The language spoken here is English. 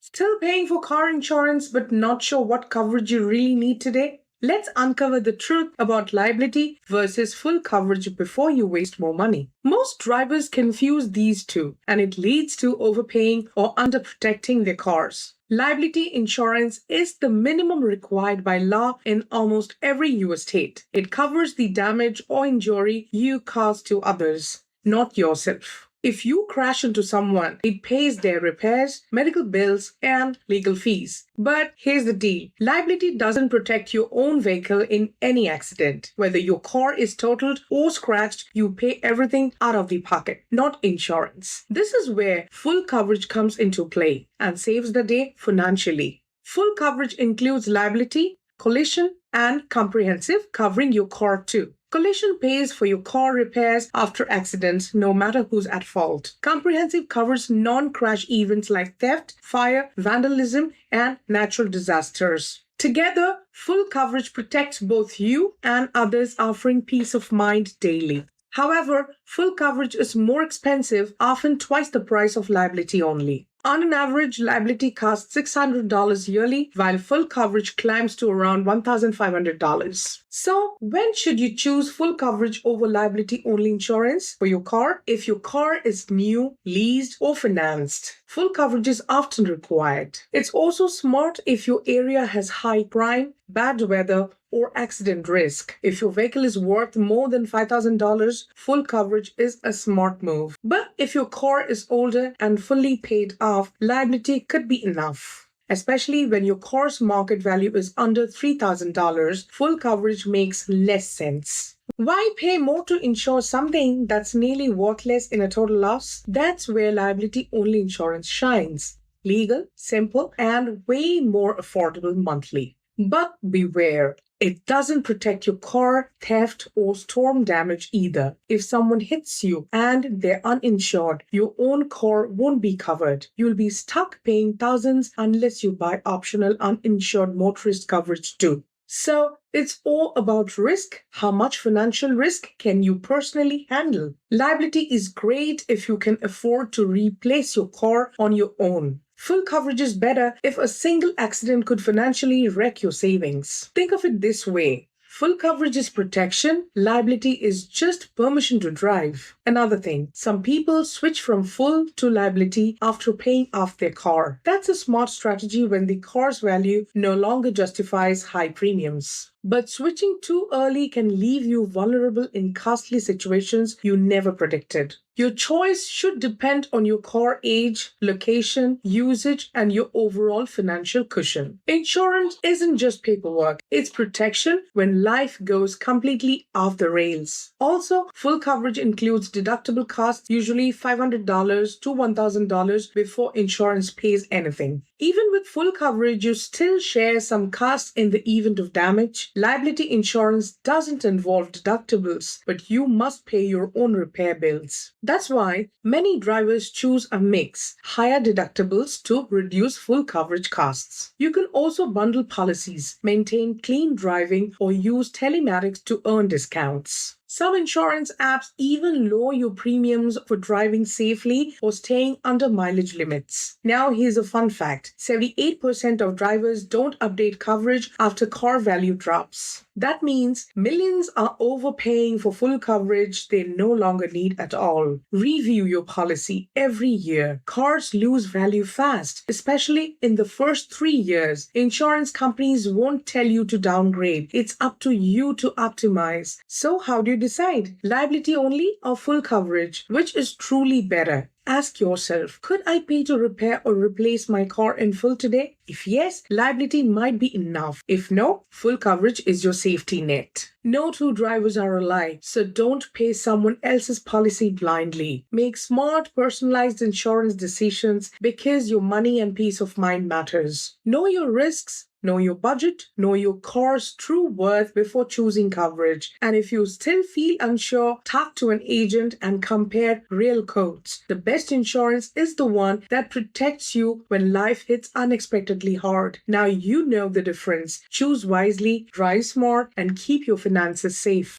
Still paying for car insurance but not sure what coverage you really need today? Let's uncover the truth about liability versus full coverage before you waste more money. Most drivers confuse these two, and it leads to overpaying or underprotecting their cars. Liability insurance is the minimum required by law in almost every US state. It covers the damage or injury you cause to others, not yourself. If you crash into someone, it pays their repairs, medical bills, and legal fees. But here's the deal. Liability doesn't protect your own vehicle in any accident. Whether your car is totaled or scratched, you pay everything out of the pocket, not insurance. This is where full coverage comes into play and saves the day financially. Full coverage includes liability, collision, and comprehensive, covering your car too. Collision pays for your car repairs after accidents, no matter who's at fault. Comprehensive covers non-crash events like theft, fire, vandalism, and natural disasters. Together, full coverage protects both you and others, offering peace of mind daily. However, full coverage is more expensive, often twice the price of liability only. On an average, liability costs $600 yearly, while full coverage climbs to around $1,500. So, when should you choose full coverage over liability-only insurance for your car? If your car is new, leased, or financed, full coverage is often required. It's also smart if your area has high crime, bad weather, or accident risk. If your vehicle is worth more than $5,000, full coverage is a smart move. But if your car is older and fully paid off, liability could be enough. Especially when your car's market value is under $3,000, full coverage makes less sense. Why pay more to insure something that's nearly worthless in a total loss? That's where liability-only insurance shines. Legal, simple, and way more affordable monthly. But beware. It doesn't protect your car, theft, or storm damage either. If someone hits you and they're uninsured, your own car won't be covered. You'll be stuck paying thousands unless you buy optional uninsured motorist coverage too. So, it's all about risk. How much financial risk can you personally handle? Liability is great if you can afford to replace your car on your own. Full coverage is better if a single accident could financially wreck your savings. Think of it this way. Full coverage is protection, liability is just permission to drive. Another thing, some people switch from full to liability after paying off their car. That's a smart strategy when the car's value no longer justifies high premiums. But switching too early can leave you vulnerable in costly situations you never predicted. Your choice should depend on your car age, location, usage, and your overall financial cushion. Insurance isn't just paperwork, it's protection when life goes completely off the rails. Also, full coverage includes deductible costs, usually $500 to $1,000 before insurance pays anything. Even with full coverage, you still share some costs in the event of damage. Liability insurance doesn't involve deductibles, but you must pay your own repair bills. That's why many drivers choose a mix, higher deductibles to reduce full coverage costs. You can also bundle policies, maintain clean driving, or use telematics to earn discounts. Some insurance apps even lower your premiums for driving safely or staying under mileage limits. Now here's a fun fact. 78% of drivers don't update coverage after car value drops. That means millions are overpaying for full coverage they no longer need at all. Review your policy every year. Cars lose value fast, especially in the first 3 years. Insurance companies won't tell you to downgrade. It's up to you to optimize. So how do you decide? Liability only or full coverage? Which is truly better? Ask yourself, could I pay to repair or replace my car in full today? If yes, liability might be enough. If no, full coverage is your safety net. No two drivers are alike, so don't pay someone else's policy blindly. Make smart, personalized insurance decisions because your money and peace of mind matters. Know your risks. Know your budget, know your car's true worth before choosing coverage. And if you still feel unsure, talk to an agent and compare real quotes. The best insurance is the one that protects you when life hits unexpectedly hard. Now you know the difference. Choose wisely, drive smart, and keep your finances safe.